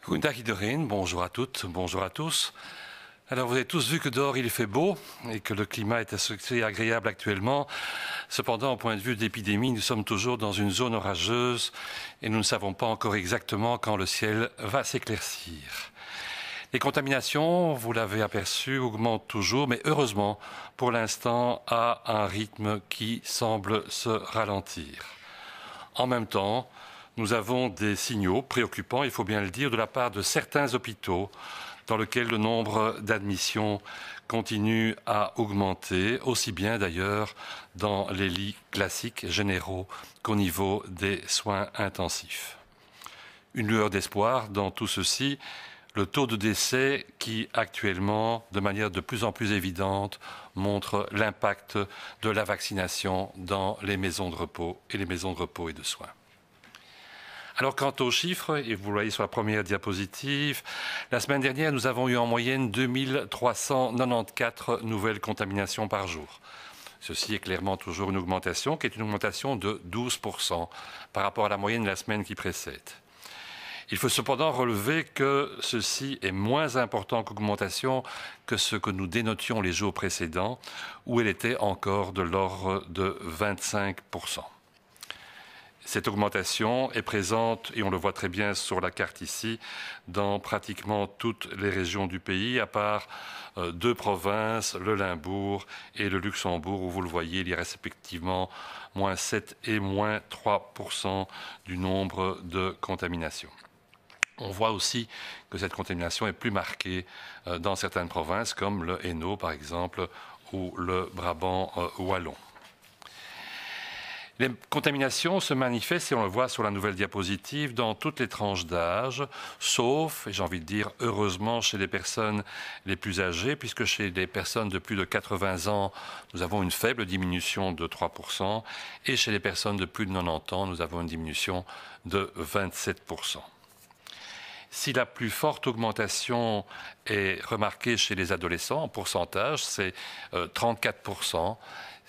Guten Tag iedereen, bonjour à toutes, bonjour à tous. Alors vous avez tous vu que dehors il fait beau et que le climat est assez agréable actuellement. Cependant, au point de vue de l'épidémie, nous sommes toujours dans une zone orageuse et nous ne savons pas encore exactement quand le ciel va s'éclaircir. Les contaminations, vous l'avez aperçu, augmentent toujours, mais heureusement, pour l'instant, à un rythme qui semble se ralentir. En même temps, nous avons des signaux préoccupants, il faut bien le dire, de la part de certains hôpitaux dans lesquels le nombre d'admissions continue à augmenter, aussi bien d'ailleurs dans les lits classiques généraux qu'au niveau des soins intensifs. Une lueur d'espoir dans tout ceci, le taux de décès qui actuellement, de manière de plus en plus évidente, montre l'impact de la vaccination dans les maisons de repos et les maisons de repos et de soins. Alors quant aux chiffres, et vous le voyez sur la première diapositive, la semaine dernière, nous avons eu en moyenne 2394 nouvelles contaminations par jour. Ceci est clairement toujours une augmentation qui est une augmentation de 12% par rapport à la moyenne de la semaine qui précède. Il faut cependant relever que ceci est moins important qu'augmentation que ce que nous dénotions les jours précédents, où elle était encore de l'ordre de 25%. Cette augmentation est présente, et on le voit très bien sur la carte ici, dans pratiquement toutes les régions du pays, à part deux provinces, le Limbourg et le Luxembourg, où vous le voyez, il y a respectivement moins 7 et moins 3% du nombre de contaminations. On voit aussi que cette contamination est plus marquée dans certaines provinces, comme le Hainaut par exemple, ou le Brabant wallon. Les contaminations se manifestent, et on le voit sur la nouvelle diapositive, dans toutes les tranches d'âge, sauf, et j'ai envie de dire heureusement, chez les personnes les plus âgées, puisque chez les personnes de plus de 80 ans, nous avons une faible diminution de 3%, et chez les personnes de plus de 90 ans, nous avons une diminution de 27%. Si la plus forte augmentation est remarquée chez les adolescents, en pourcentage, c'est 34%.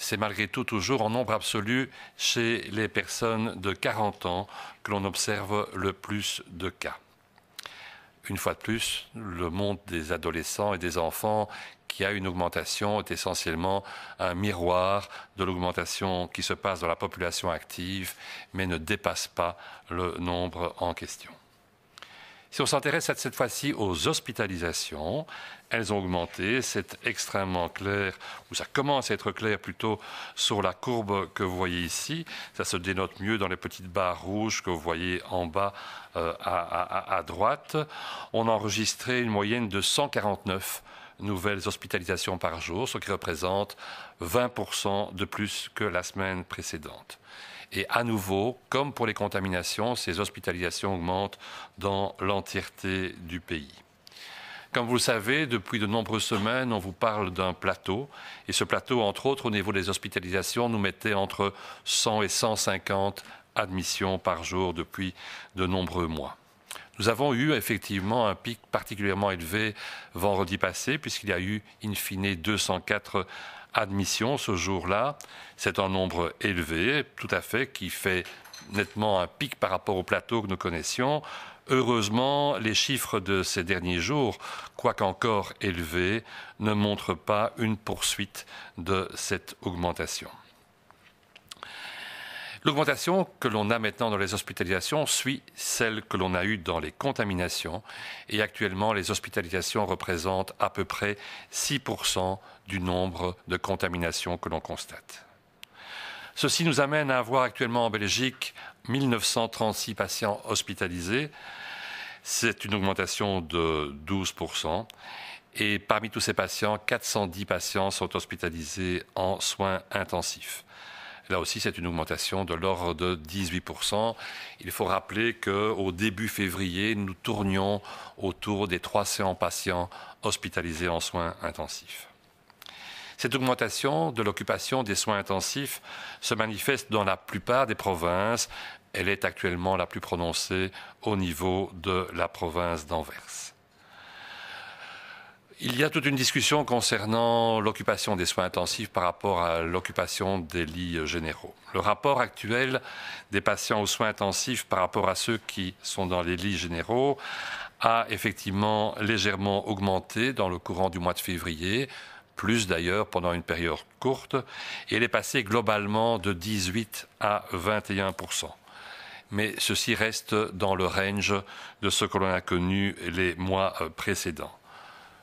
C'est malgré tout toujours en nombre absolu chez les personnes de 40 ans que l'on observe le plus de cas. Une fois de plus, le monde des adolescents et des enfants qui a une augmentation est essentiellement un miroir de l'augmentation qui se passe dans la population active, mais ne dépasse pas le nombre en question. Si on s'intéresse cette fois-ci aux hospitalisations, elles ont augmenté, c'est extrêmement clair, ou ça commence à être clair plutôt sur la courbe que vous voyez ici. Ça se dénote mieux dans les petites barres rouges que vous voyez en bas à droite. On a enregistré une moyenne de 149 nouvelles hospitalisations par jour, ce qui représente 20% de plus que la semaine précédente. Et à nouveau, comme pour les contaminations, ces hospitalisations augmentent dans l'entièreté du pays. Comme vous le savez, depuis de nombreuses semaines, on vous parle d'un plateau. Et ce plateau, entre autres, au niveau des hospitalisations, nous mettait entre 100 et 150 admissions par jour depuis de nombreux mois. Nous avons eu effectivement un pic particulièrement élevé vendredi passé, puisqu'il y a eu, in fine, 204 admissions ce jour-là. C'est un nombre élevé, tout à fait, qui fait nettement un pic par rapport au plateau que nous connaissions. Heureusement, les chiffres de ces derniers jours, quoique encore élevés, ne montrent pas une poursuite de cette augmentation. L'augmentation que l'on a maintenant dans les hospitalisations suit celle que l'on a eue dans les contaminations. Et actuellement, les hospitalisations représentent à peu près 6% du nombre de contaminations que l'on constate. Ceci nous amène à avoir actuellement en Belgique 1936 patients hospitalisés. C'est une augmentation de 12%. Et parmi tous ces patients, 410 patients sont hospitalisés en soins intensifs. Là aussi, c'est une augmentation de l'ordre de 18%. Il faut rappeler qu'au début février, nous tournions autour des 300 patients hospitalisés en soins intensifs. Cette augmentation de l'occupation des soins intensifs se manifeste dans la plupart des provinces. Elle est actuellement la plus prononcée au niveau de la province d'Anvers. Il y a toute une discussion concernant l'occupation des soins intensifs par rapport à l'occupation des lits généraux. Le rapport actuel des patients aux soins intensifs par rapport à ceux qui sont dans les lits généraux a effectivement légèrement augmenté dans le courant du mois de février, plus d'ailleurs pendant une période courte, et elle est passée globalement de 18 à 21%. Mais ceci reste dans le range de ce que l'on a connu les mois précédents.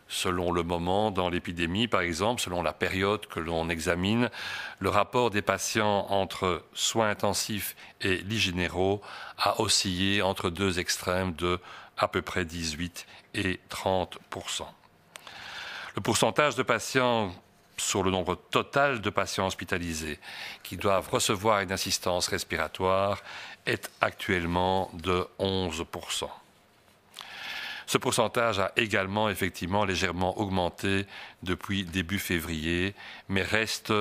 Selon le moment dans l'épidémie, par exemple, selon la période que l'on examine, le rapport des patients entre soins intensifs et lits généraux a oscillé entre deux extrêmes de à peu près 18 et 30%. Le pourcentage de patients sur le nombre total de patients hospitalisés qui doivent recevoir une assistance respiratoire est actuellement de 11%. Ce pourcentage a également effectivement légèrement augmenté depuis début février, mais reste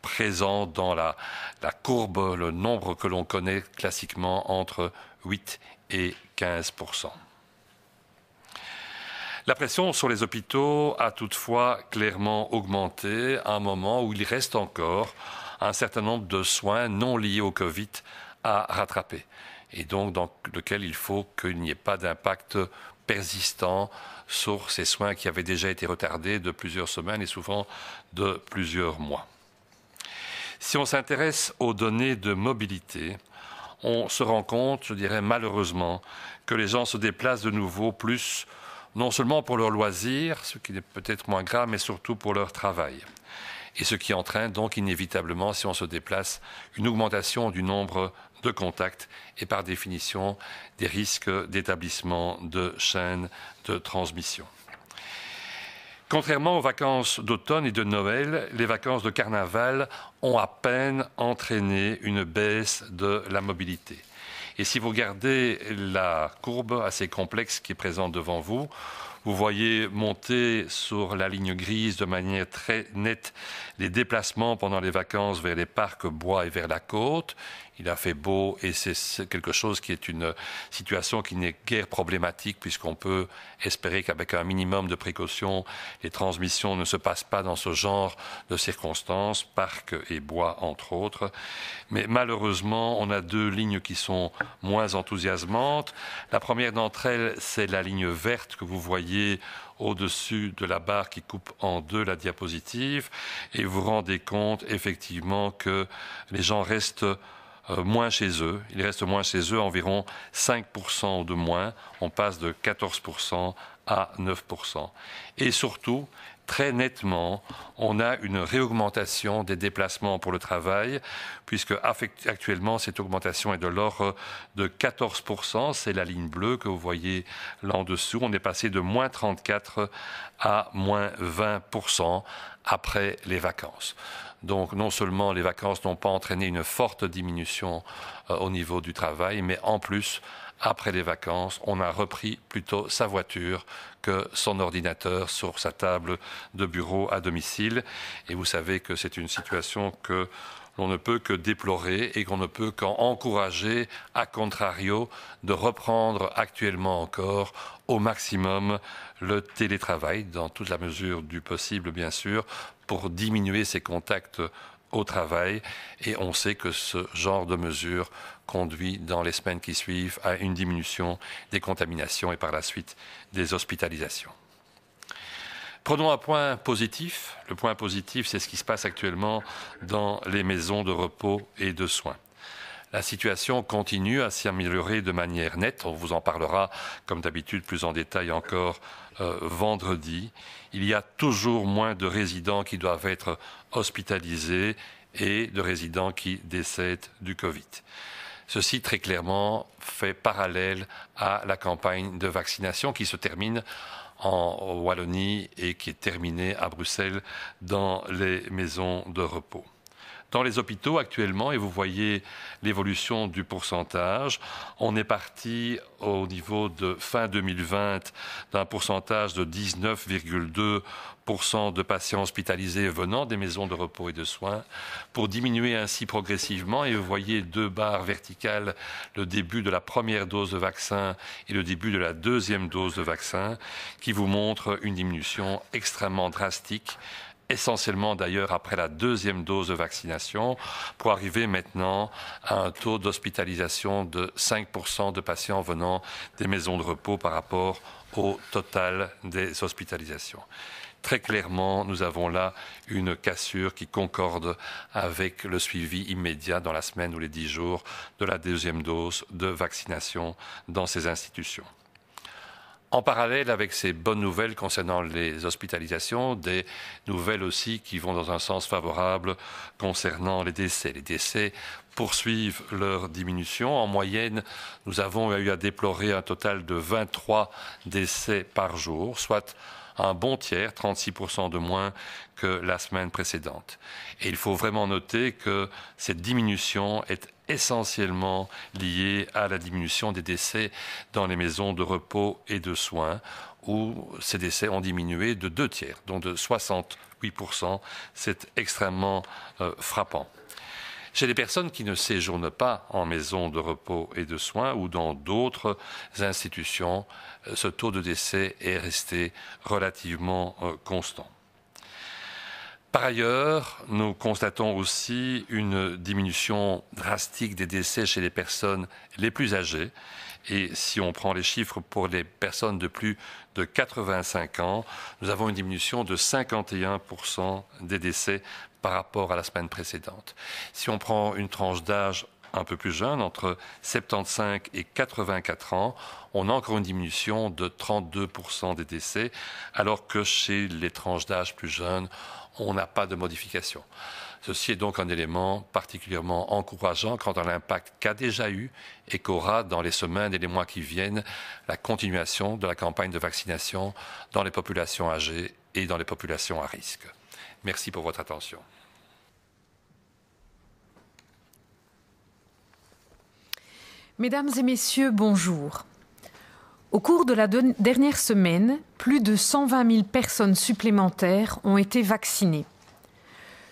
présent dans la courbe, le nombre que l'on connaît classiquement entre 8 et 15%. La pression sur les hôpitaux a toutefois clairement augmenté à un moment où il reste encore un certain nombre de soins non liés au Covid à rattraper, et donc dans lequel il faut qu'il n'y ait pas d'impact persistant sur ces soins qui avaient déjà été retardés de plusieurs semaines et souvent de plusieurs mois. Si on s'intéresse aux données de mobilité, on se rend compte, je dirais malheureusement, que les gens se déplacent de nouveau plus, non seulement pour leur loisir, ce qui est peut-être moins grave, mais surtout pour leur travail. Et ce qui entraîne donc inévitablement, si on se déplace, une augmentation du nombre de contacts et par définition des risques d'établissement de chaînes de transmission. Contrairement aux vacances d'automne et de Noël, les vacances de carnaval ont à peine entraîné une baisse de la mobilité. Et si vous regardez la courbe assez complexe qui est présente devant vous, vous voyez monter sur la ligne grise de manière très nette les déplacements pendant les vacances vers les parcs, bois et vers la côte. Il a fait beau et c'est quelque chose qui est une situation qui n'est guère problématique puisqu'on peut espérer qu'avec un minimum de précautions, les transmissions ne se passent pas dans ce genre de circonstances, parcs et bois entre autres. Mais malheureusement, on a deux lignes qui sont moins enthousiasmantes. La première d'entre elles, c'est la ligne verte que vous voyez au-dessus de la barre qui coupe en deux la diapositive et vous vous rendez compte effectivement que les gens restent moins chez eux. Ils restent moins chez eux, environ 5% de moins. On passe de 14% à 9%. Et surtout, très nettement, on a une réaugmentation des déplacements pour le travail, puisque actuellement, cette augmentation est de l'ordre de 14%. C'est la ligne bleue que vous voyez là en dessous. On est passé de moins 34 à moins 20% après les vacances. Donc non seulement les vacances n'ont pas entraîné une forte diminution au niveau du travail, mais en plus, après les vacances, on a repris plutôt sa voiture que son ordinateur sur sa table de bureau à domicile. Et vous savez que c'est une situation que l'on ne peut que déplorer et qu'on ne peut qu'encourager, à contrario, de reprendre actuellement encore au maximum le télétravail, dans toute la mesure du possible, bien sûr, pour diminuer ses contacts au travail. Et on sait que ce genre de mesure conduit dans les semaines qui suivent à une diminution des contaminations et par la suite des hospitalisations. Prenons un point positif. Le point positif, c'est ce qui se passe actuellement dans les maisons de repos et de soins. La situation continue à s'améliorer de manière nette. On vous en parlera, comme d'habitude, plus en détail encore vendredi. Il y a toujours moins de résidents qui doivent être hospitalisés et de résidents qui décèdent du Covid. Ceci, très clairement, fait parallèle à la campagne de vaccination qui se termine en Wallonie et qui est terminée à Bruxelles dans les maisons de repos. Dans les hôpitaux actuellement, et vous voyez l'évolution du pourcentage, on est parti au niveau de fin 2020 d'un pourcentage de 19,2% de patients hospitalisés venant des maisons de repos et de soins, pour diminuer ainsi progressivement. Et vous voyez deux barres verticales, le début de la première dose de vaccin et le début de la deuxième dose de vaccin, qui vous montrent une diminution extrêmement drastique essentiellement d'ailleurs après la deuxième dose de vaccination, pour arriver maintenant à un taux d'hospitalisation de 5% de patients venant des maisons de repos par rapport au total des hospitalisations. Très clairement, nous avons là une cassure qui concorde avec le suivi immédiat dans la semaine ou les 10 jours de la deuxième dose de vaccination dans ces institutions. En parallèle avec ces bonnes nouvelles concernant les hospitalisations, des nouvelles aussi qui vont dans un sens favorable concernant les décès. Les décès poursuivent leur diminution. En moyenne, nous avons eu à déplorer un total de 23 décès par jour, soit un bon tiers, 36% de moins que la semaine précédente. Et il faut vraiment noter que cette diminution est essentiellement liée à la diminution des décès dans les maisons de repos et de soins, où ces décès ont diminué de 2 tiers, donc de 68%. C'est extrêmement frappant. Chez les personnes qui ne séjournent pas en maison de repos et de soins ou dans d'autres institutions, ce taux de décès est resté relativement constant. Par ailleurs, nous constatons aussi une diminution drastique des décès chez les personnes les plus âgées. Et si on prend les chiffres pour les personnes de plus de 85 ans, nous avons une diminution de 51% des décès par rapport à la semaine précédente. Si on prend une tranche d'âge un peu plus jeune, entre 75 et 84 ans, on a encore une diminution de 32% des décès, alors que chez les tranches d'âge plus jeunes, on n'a pas de modification. Ceci est donc un élément particulièrement encourageant quant à l'impact qu'a déjà eu et qu'aura dans les semaines et les mois qui viennent la continuation de la campagne de vaccination dans les populations âgées et dans les populations à risque. Merci pour votre attention. Mesdames et messieurs, bonjour. Au cours de la dernière semaine, plus de 120 000 personnes supplémentaires ont été vaccinées.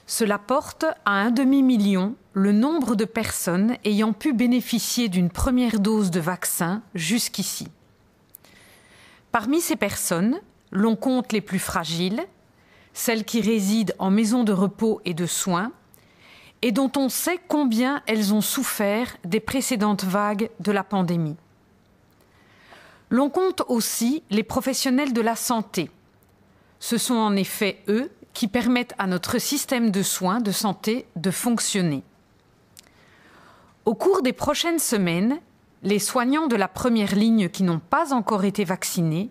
Cela porte à 1 demi-million le nombre de personnes ayant pu bénéficier d'une première dose de vaccin jusqu'ici. Parmi ces personnes, l'on compte les plus fragiles, celles qui résident en maison de repos et de soins, et dont on sait combien elles ont souffert des précédentes vagues de la pandémie. L'on compte aussi les professionnels de la santé. Ce sont en effet eux qui permettent à notre système de soins de santé de fonctionner. Au cours des prochaines semaines, les soignants de la première ligne qui n'ont pas encore été vaccinés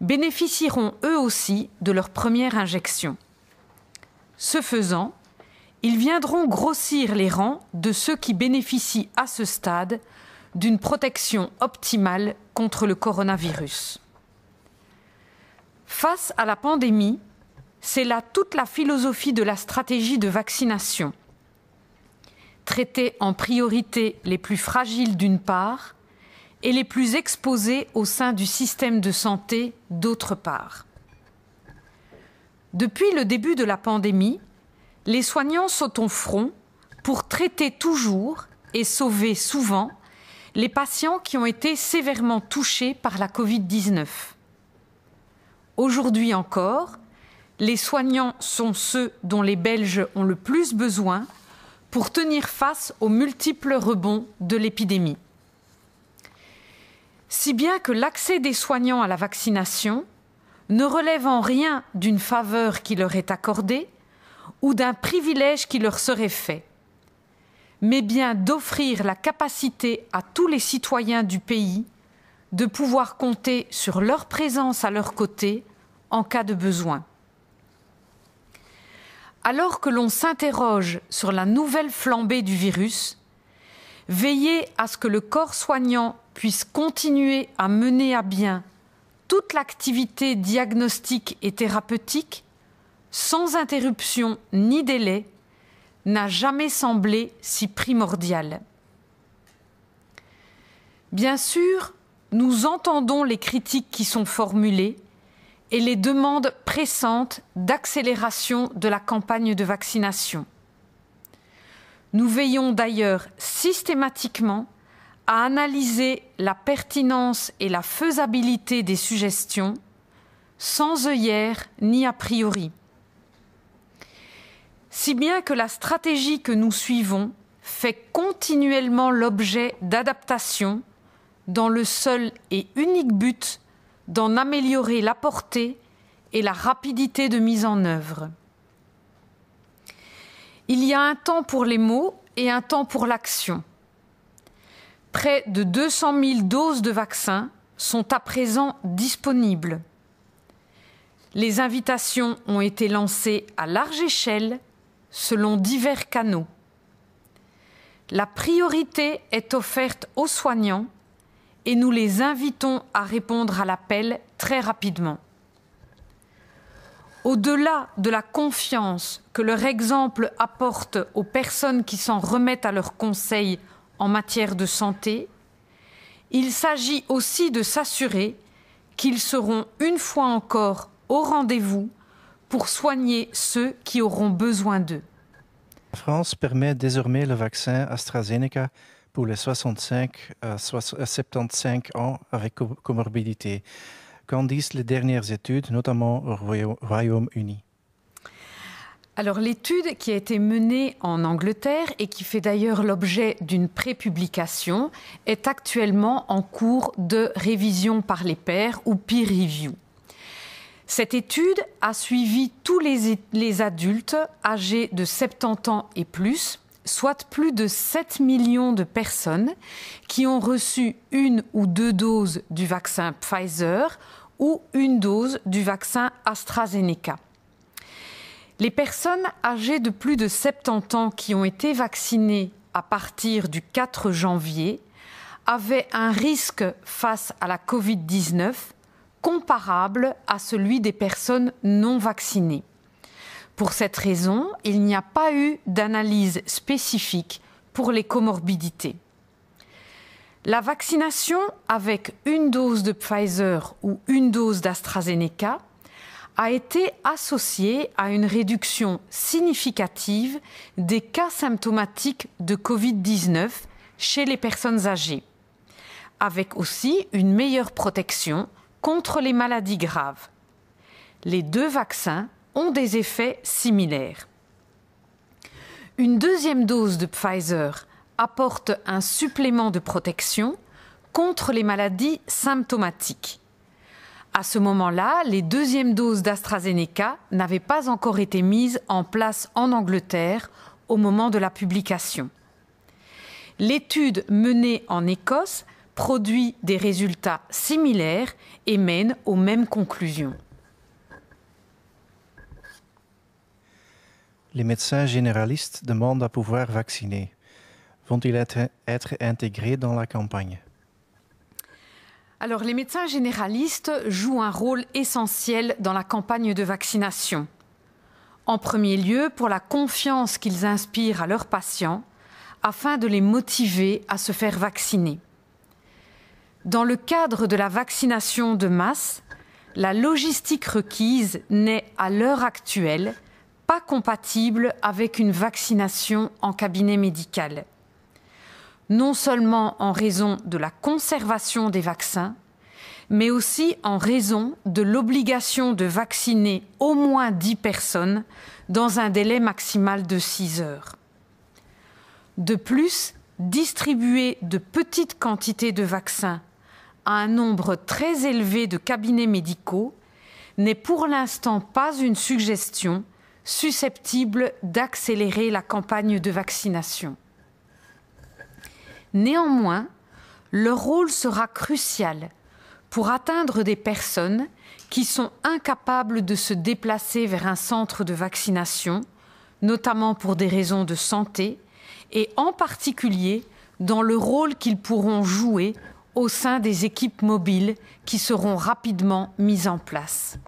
bénéficieront eux aussi de leur première injection. Ce faisant, ils viendront grossir les rangs de ceux qui bénéficient à ce stade d'une protection optimale contre le coronavirus. Face à la pandémie, c'est là toute la philosophie de la stratégie de vaccination. Traiter en priorité les plus fragiles d'une part et les plus exposés au sein du système de santé d'autre part. Depuis le début de la pandémie, les soignants sont au front pour traiter toujours et sauver souvent les patients qui ont été sévèrement touchés par la Covid-19. Aujourd'hui encore, les soignants sont ceux dont les Belges ont le plus besoin pour tenir face aux multiples rebonds de l'épidémie. Si bien que l'accès des soignants à la vaccination ne relève en rien d'une faveur qui leur est accordée ou d'un privilège qui leur serait fait, mais bien d'offrir la capacité à tous les citoyens du pays de pouvoir compter sur leur présence à leur côté en cas de besoin. Alors que l'on s'interroge sur la nouvelle flambée du virus, veiller à ce que le corps soignant puisse continuer à mener à bien toute l'activité diagnostique et thérapeutique, sans interruption ni délai, n'a jamais semblé si primordial. Bien sûr, nous entendons les critiques qui sont formulées et les demandes pressantes d'accélération de la campagne de vaccination. Nous veillons d'ailleurs systématiquement à analyser la pertinence et la faisabilité des suggestions, sans œillères ni a priori. si bien que la stratégie que nous suivons fait continuellement l'objet d'adaptations dans le seul et unique but d'en améliorer la portée et la rapidité de mise en œuvre. Il y a un temps pour les mots et un temps pour l'action. Près de 200 000 doses de vaccins sont à présent disponibles. Les invitations ont été lancées à large échelle selon divers canaux. La priorité est offerte aux soignants et nous les invitons à répondre à l'appel très rapidement. Au-delà de la confiance que leur exemple apporte aux personnes qui s'en remettent à leurs conseils en matière de santé, il s'agit aussi de s'assurer qu'ils seront une fois encore au rendez-vous pour soigner ceux qui auront besoin d'eux. La France permet désormais le vaccin AstraZeneca pour les 65 à 75 ans avec comorbidité. Qu'en disent les dernières études, notamment au Royaume-Uni? Alors l'étude qui a été menée en Angleterre et qui fait d'ailleurs l'objet d'une prépublication est actuellement en cours de révision par les pairs ou peer review. Cette étude a suivi tous les adultes âgés de 70 ans et plus, soit plus de 7 millions de personnes qui ont reçu une ou deux doses du vaccin Pfizer ou une dose du vaccin AstraZeneca. Les personnes âgées de plus de 70 ans qui ont été vaccinées à partir du 4 janvier avaient un risque face à la Covid-19 comparable à celui des personnes non vaccinées. Pour cette raison, il n'y a pas eu d'analyse spécifique pour les comorbidités. La vaccination avec une dose de Pfizer ou une dose d'AstraZeneca a été associée à une réduction significative des cas symptomatiques de Covid-19 chez les personnes âgées, avec aussi une meilleure protection contre les maladies graves. Les deux vaccins ont des effets similaires. Une deuxième dose de Pfizer apporte un supplément de protection contre les maladies symptomatiques. À ce moment-là, les deuxièmes doses d'AstraZeneca n'avaient pas encore été mises en place en Angleterre au moment de la publication. L'étude menée en Écosse produit des résultats similaires et mène aux mêmes conclusions. Les médecins généralistes demandent à pouvoir vacciner. Vont-ils être intégrés dans la campagne? Alors, les médecins généralistes jouent un rôle essentiel dans la campagne de vaccination. En premier lieu, pour la confiance qu'ils inspirent à leurs patients, afin de les motiver à se faire vacciner. Dans le cadre de la vaccination de masse, la logistique requise n'est, à l'heure actuelle, pas compatible avec une vaccination en cabinet médical. Non seulement en raison de la conservation des vaccins, mais aussi en raison de l'obligation de vacciner au moins 10 personnes dans un délai maximal de 6 heures. De plus, distribuer de petites quantités de vaccins à un nombre très élevé de cabinets médicaux n'est pour l'instant pas une suggestion susceptible d'accélérer la campagne de vaccination. Néanmoins, leur rôle sera crucial pour atteindre des personnes qui sont incapables de se déplacer vers un centre de vaccination, notamment pour des raisons de santé, et en particulier dans le rôle qu'ils pourront jouer au sein des équipes mobiles qui seront rapidement mises en place.